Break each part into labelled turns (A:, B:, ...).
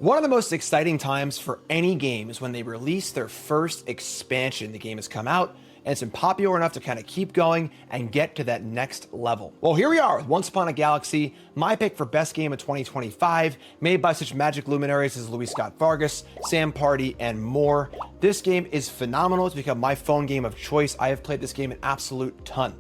A: One of the most exciting times for any game is when they release their first expansion. The game has come out and it's been popular enough to kind of keep going and get to that next level. Well, here we are with Once Upon a Galaxy, my pick for best game of 2025, made by such magic luminaries as Luis Scott Vargas, Sam Party, and more. This game is phenomenal. It's become my phone game of choice. I have played this game an absolute ton.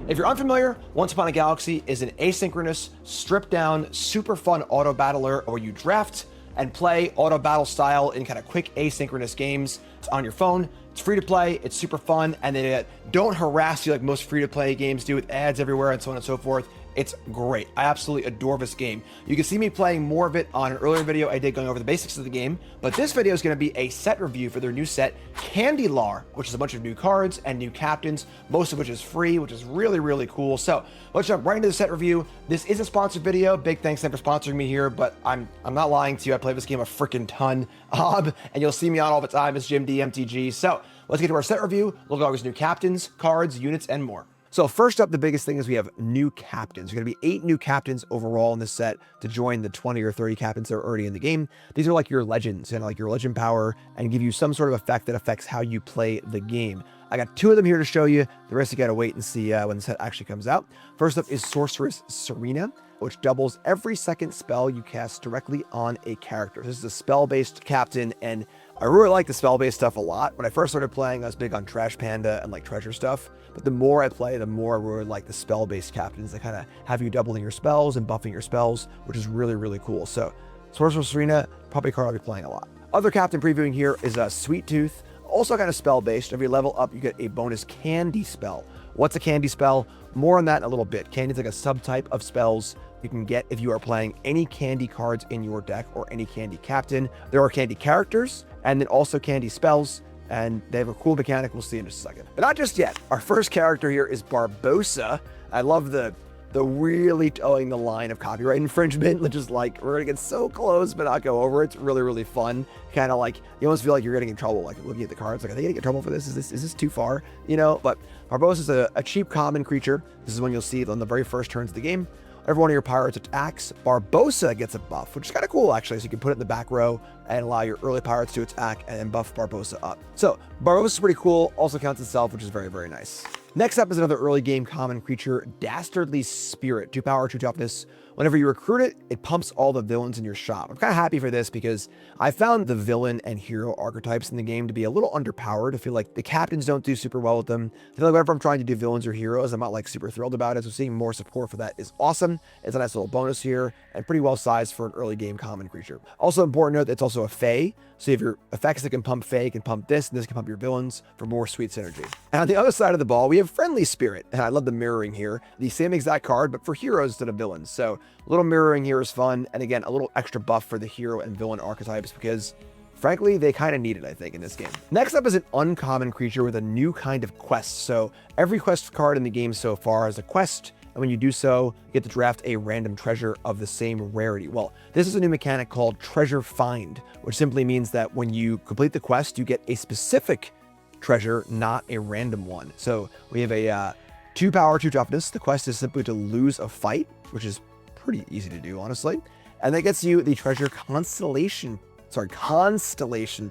A: If you're unfamiliar, Once Upon a Galaxy is an asynchronous, stripped down, super fun auto battler where you draft and play auto battle style in kind of quick asynchronous games. It's on your phone, it's free to play, it's super fun, and they don't harass you like most free to play games do with ads everywhere and so on and so forth. It's great. I absolutely adore this game. You can see me playing more of it on an earlier video I did going over the basics of the game, but this video is going to be a set review for their new set, Candylar, which is a bunch of new cards and new captains, most of which is free, which is really, really cool. So let's jump right into the set review. This is a sponsored video. Big thanks to them for sponsoring me here, but I'm not lying to you. I play this game a freaking ton, and you'll see me on all the time as Jim DMTG. So let's get to our set review, look at all these new captains, cards, units, and more. So first up, the biggest thing is we have new captains. There's going to be 8 new captains overall in this set to join the 20 or 30 captains that are already in the game. These are like your legends and like your legend power and give you some sort of effect that affects how you play the game. I got 2 of them here to show you. The rest you got to wait and see when the set actually comes out. First up is Sorceress Serena, which doubles every second spell you cast directly on a character. This is a spell-based captain, and I really like the spell-based stuff a lot. When I first started playing, I was big on Trash Panda and like treasure stuff, but the more I play, the more I really like the spell-based captains that kind of have you doubling your spells and buffing your spells, which is really, really cool. So Sorceress Serena, probably a card I'll be playing a lot. Other captain previewing here is Sweet Tooth, also kind of spell-based. Every level up, you get a bonus candy spell. What's a candy spell? More on that in a little bit. Candy is like a subtype of spells you can get if you are playing any candy cards in your deck or any candy captain. There are candy characters and then also candy spells, and they have a cool mechanic we'll see in just a second. But not just yet. Our first character here is Barbossa. I love the really towing the line of copyright infringement, which is like, we're gonna get so close but not go over. It's really, really fun. Kind of like, you almost feel like you're getting in trouble, like looking at the cards, like, are they gonna get in trouble for this? Is this too far? You know, but Barbossa is a cheap common creature. This is when you'll see on the very first turns of the game. Every one of your pirates attacks, Barbossa gets a buff, which is kind of cool actually. So you can put it in the back row and allow your early pirates to attack and then buff Barbossa up. So Barbossa is pretty cool, also counts itself, which is very, very nice. Next up is another early game common creature, Dastardly Spirit, 2 power, 2 toughness. Whenever you recruit it, it pumps all the villains in your shop. I'm kind of happy for this because I found the villain and hero archetypes in the game to be a little underpowered. I feel like the captains don't do super well with them. I feel like whenever I'm trying to do villains or heroes, I'm not like super thrilled about it. So seeing more support for that is awesome. It's a nice little bonus here and pretty well sized for an early game common creature. Also important to note that it's also a Fae. So if your effects that can pump Fae can pump this, and this can pump your villains for more sweet synergy. And on the other side of the ball, we have Friendly Spirit. And I love the mirroring here. The same exact card, but for heroes instead of villains. So a little mirroring here is fun. And again, a little extra buff for the hero and villain archetypes because frankly, they kind of need it, I think, in this game. Next up is an uncommon creature with a new kind of quest. So every quest card in the game so far has a quest. And when you do so, you get to draft a random treasure of the same rarity. Well, this is a new mechanic called Treasure Find, which simply means that when you complete the quest, you get a specific treasure, not a random one. So we have a 2 power, 2 toughness. The quest is simply to lose a fight, which is pretty easy to do, honestly. And that gets you the treasure Constellation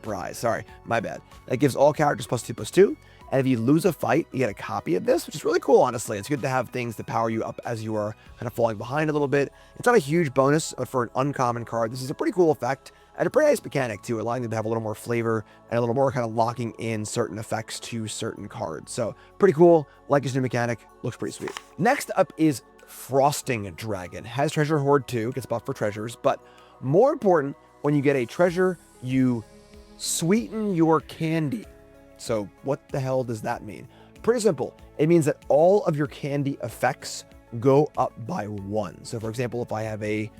A: Prize. Sorry, my bad. That gives all characters +2/+2. And if you lose a fight, you get a copy of this, which is really cool, honestly. It's good to have things that power you up as you are kind of falling behind a little bit. It's not a huge bonus, but for an uncommon card, this is a pretty cool effect and a pretty nice mechanic too, allowing them to have a little more flavor and a little more kind of locking in certain effects to certain cards. So pretty cool. Like his new mechanic, looks pretty sweet. Next up is Frosting Dragon. Has Treasure Hoard too, gets buffed for treasures, but more important, when you get a treasure, you sweeten your candy. So what the hell does that mean? Pretty simple. It means that all of your candy effects go up by 1. So for example, if I have a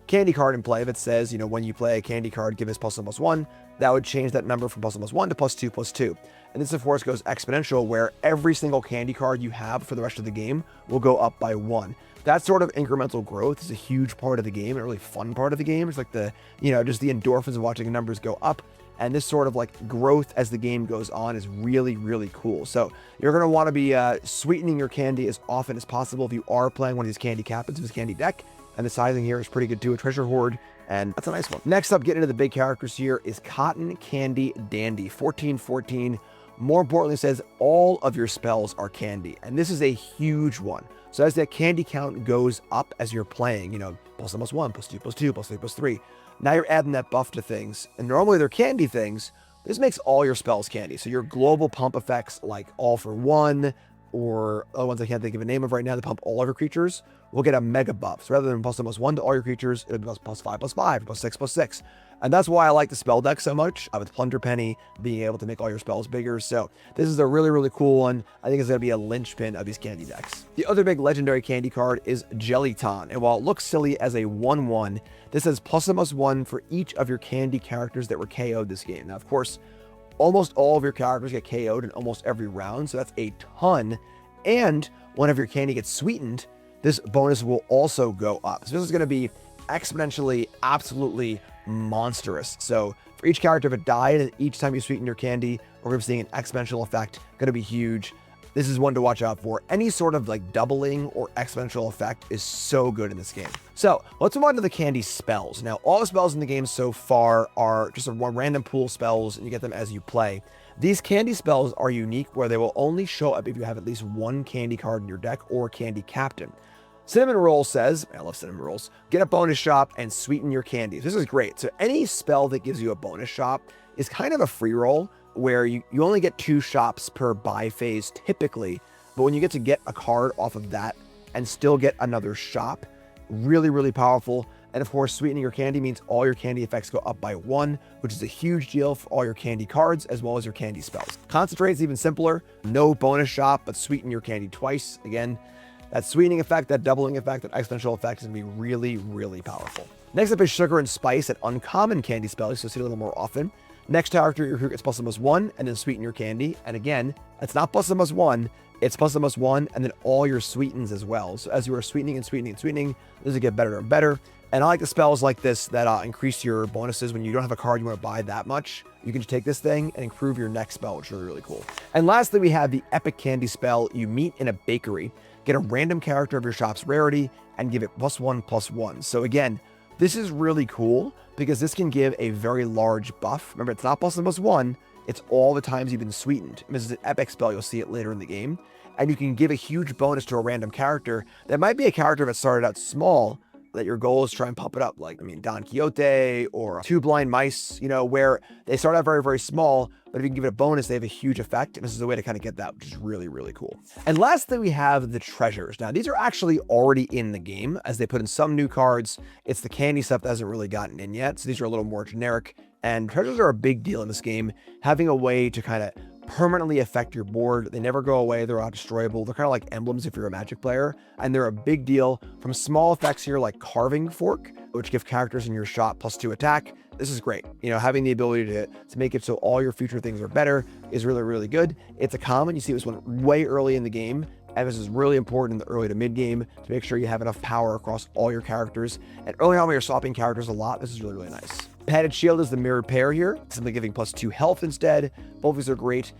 A: candy card in play that says, you know, when you play a candy card, give us +1/+1, that would change that number from +1/+1 to +2/+2. And this of course goes exponential where every single candy card you have for the rest of the game will go up by 1. That sort of incremental growth is a huge part of the game, a really fun part of the game. It's like the, you know, just the endorphins of watching the numbers go up. And this sort of like growth as the game goes on is really, really cool. So you're going to want to be sweetening your candy as often as possible if you are playing one of these candy captains of this candy deck. And the sizing here is pretty good too, a treasure hoard, and that's a nice one. Next up, getting into the big characters here, is Cotton Candy Dandy, 1414. More importantly, it says all of your spells are candy, and this is a huge one. So as that candy count goes up as you're playing, you know, +1, +2, +2, +3, +3, now you're adding that buff to things, and normally they're candy things. This makes all your spells candy. So your global pump effects like All for One, or other ones I can't think of a name of right now, that pump all of your creatures, will get a mega buff. So rather than +1 to all your creatures, it'll be +5/+5, +6/+6. And that's why I like the spell deck so much, with Plunder Penny being able to make all your spells bigger. So this is a really, really cool one. I think it's going to be a linchpin of these candy decks. The other big legendary candy card is Jellyton. And while it looks silly as a 1/1, this has +1/+1 for each of your candy characters that were KO'd this game. Now, of course, almost all of your characters get KO'd in almost every round, so that's a ton. And whenever your candy gets sweetened, this bonus will also go up. So this is going to be exponentially, absolutely monstrous. So for each character, if it died, and each time you sweeten your candy, we're seeing an exponential effect, going to be huge. This is one to watch out for. Any sort of like doubling or exponential effect is so good in this game. So let's move on to the candy spells. Now, all the spells in the game so far are just a random pool spells, and you get them as you play. These candy spells are unique, where they will only show up if you have at least one candy card in your deck or candy captain. Cinnamon Roll says, I love cinnamon rolls, get a bonus shop and sweeten your candies. This is great. So any spell that gives you a bonus shop is kind of a free roll, where you only get 2 shops per buy phase typically, but when you get a card off of that and still get another shop, really, really powerful. And of course, sweetening your candy means all your candy effects go up by 1, which is a huge deal for all your candy cards as well as your candy spells. Concentrate is even simpler. No bonus shop, but sweeten your candy twice. Again, that sweetening effect, that doubling effect, that exponential effect is going to be really, really powerful. Next up is Sugar and Spice, an uncommon candy spell, so see it a little more often. Next character your gets +1/+1 and then sweeten your candy. And again, it's not +1/+1, it's +1/+1 and then all your sweetens as well. So as you are sweetening and sweetening and sweetening, this will get better and better. And I like the spells like this that increase your bonuses when you don't have a card you want to buy that much. You can just take this thing and improve your next spell, which is really, really cool. And lastly, we have the Epic Candy spell. You meet in a bakery, get a random character of your shop's rarity, and give it +1/+1. So again, this is really cool because this can give a very large buff. Remember, it's not +1/+1, it's all the times you've been sweetened. This is an epic spell, you'll see it later in the game. And you can give a huge bonus to a random character. That might be a character that started out small, that your goal is to try and pump it up, like, Don Quixote or Two Blind Mice, where they start out very, very small, but if you can give it a bonus, they have a huge effect. And this is a way to kind of get that, which is really, really cool. And lastly, we have the treasures. Now, these are actually already in the game, as they put in some new cards. It's the candy stuff that hasn't really gotten in yet. So these are a little more generic. And treasures are a big deal in this game, having a way to kind of permanently affect your board. They never go away. They're not destroyable. They're kind of like emblems if you're a Magic player, and they're a big deal. From small effects here like Carving Fork, which give characters in your shop +2 attack. This is great. Having the ability to make it so all your future things are better is really, really good. It's a common. You see this one way early in the game, and this is really important in the early to mid game to make sure you have enough power across all your characters. And early on when you're swapping characters a lot, this is really, really nice. Padded Shield is the mirrored pair here, simply giving +2 health instead. Both of these are great.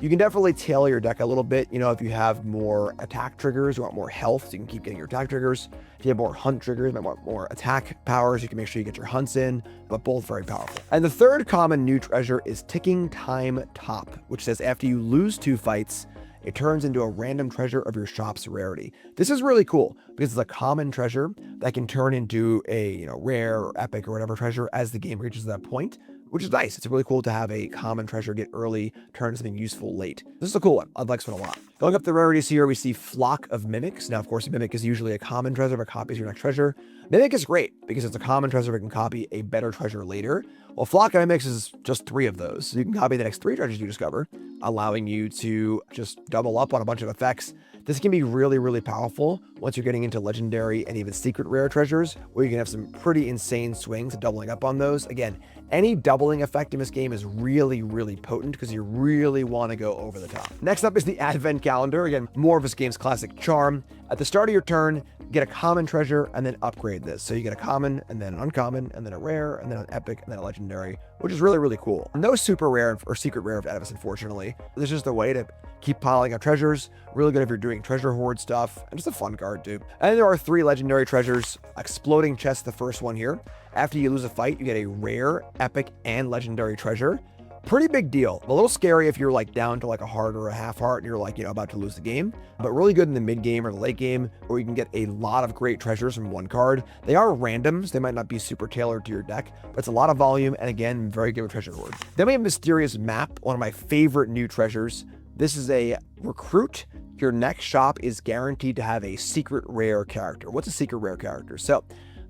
A: You can definitely tailor your deck a little bit. If you have more attack triggers, you want more health, so you can keep getting your attack triggers. If you have more hunt triggers, you might want more attack powers, you can make sure you get your hunts in, but both very powerful. And the third common new treasure is Ticking Time Top, which says after you lose 2 fights, it turns into a random treasure of your shop's rarity. This is really cool because it's a common treasure that can turn into a rare or epic or whatever treasure as the game reaches that point, which is nice. It's really cool to have a common treasure get early, turn into something useful late. This is a cool one. I like this one a lot. Going up the rarities here, we see Flock of Mimics. Now, of course, a Mimic is usually a common treasure, but copies your next treasure. Mimic is great because it's a common treasure that can copy a better treasure later. Well, Flock of Mimics is just 3 of those. So you can copy the next 3 treasures you discover, allowing you to just double up on a bunch of effects. This can be really, really powerful once you're getting into legendary and even secret rare treasures, where you can have some pretty insane swings at doubling up on those. Again, Any doubling effect in this game is really, really potent because you really want to go over the top. Next up is the Advent Calendar. Again, more of this game's classic charm. At the start of your turn, get a common treasure and then upgrade this. So you get a common and then an uncommon and then a rare and then an epic and then a legendary, which is really, really cool. No super rare or secret rare out of this, unfortunately. This is just a way to keep piling up treasures. Really good if you're doing treasure hoard stuff, and just a fun card too. And there are 3 legendary treasures. Exploding Chest, the first one here. After you lose a fight, you get a rare, epic, and legendary treasure. Pretty big deal. A little scary if you're like down to like a heart or a half heart and you're like, about to lose the game, but really good in the mid game or the late game where you can get a lot of great treasures from one card. They are randoms. They might not be super tailored to your deck, but it's a lot of volume. And again, very good with treasure hoard. Then we have Mysterious Map, one of my favorite new treasures. This is a recruit. Your next shop is guaranteed to have a secret rare character. What's a secret rare character? So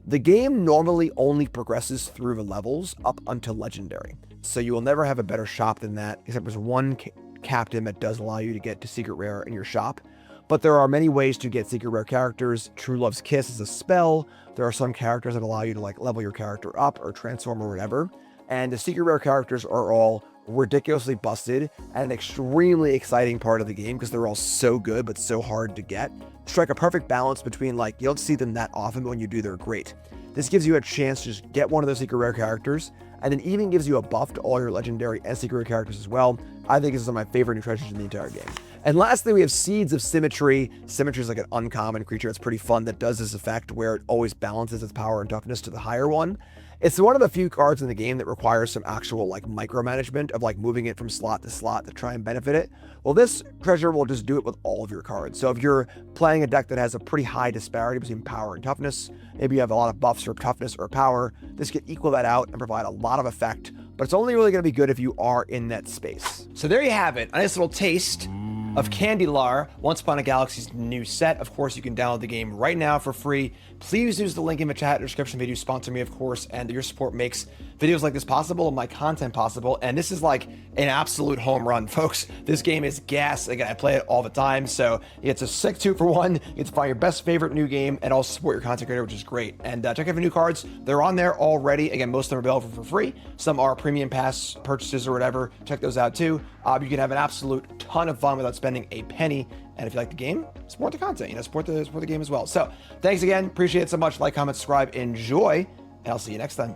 A: the game normally only progresses through the levels up until legendary. So you will never have a better shop than that, except there's one captain that does allow you to get to secret rare in your shop. But there are many ways to get secret rare characters. True Love's Kiss is a spell. There are some characters that allow you to like level your character up or transform or whatever. And the secret rare characters are all ridiculously busted and an extremely exciting part of the game because they're all so good but so hard to get. Strike a perfect balance between like, you don't see them that often, but when you do, they're great. This gives you a chance to just get one of those secret rare characters, and then even gives you a buff to all your legendary and secret rare characters as well. I think this is one of my favorite new treasures in the entire game. And lastly, we have Seeds of Symmetry. Symmetry is like an uncommon creature. It's pretty fun that does this effect where it always balances its power and toughness to the higher one. It's one of the few cards in the game that requires some actual like micromanagement of like moving it from slot to slot to try and benefit it. Well, this treasure will just do it with all of your cards. So if you're playing a deck that has a pretty high disparity between power and toughness, maybe you have a lot of buffs for toughness or power, this can equal that out and provide a lot of effect, but it's only really going to be good if you are in that space. So there you have it, a nice little taste of Candylar, Once Upon a Galaxy's new set. Of course, you can download the game right now for free. Please use the link in the chat description. They do sponsor me, of course, and your support makes videos like this possible and my content possible. And this is like an absolute home run, folks. This game is gas. Again, I play it all the time, so it's a sick 2-for-1. You get to find your best favorite new game and also support your content creator, which is great. And check out the new cards. They're on there already. Again, most of them are available for free. Some are premium pass purchases or whatever. Check those out too. You can have an absolute ton of fun without spending a penny. And if you like the game, support the content, support the game as well. So thanks again. Appreciate it so much. Like, comment, subscribe, enjoy, and I'll see you next time.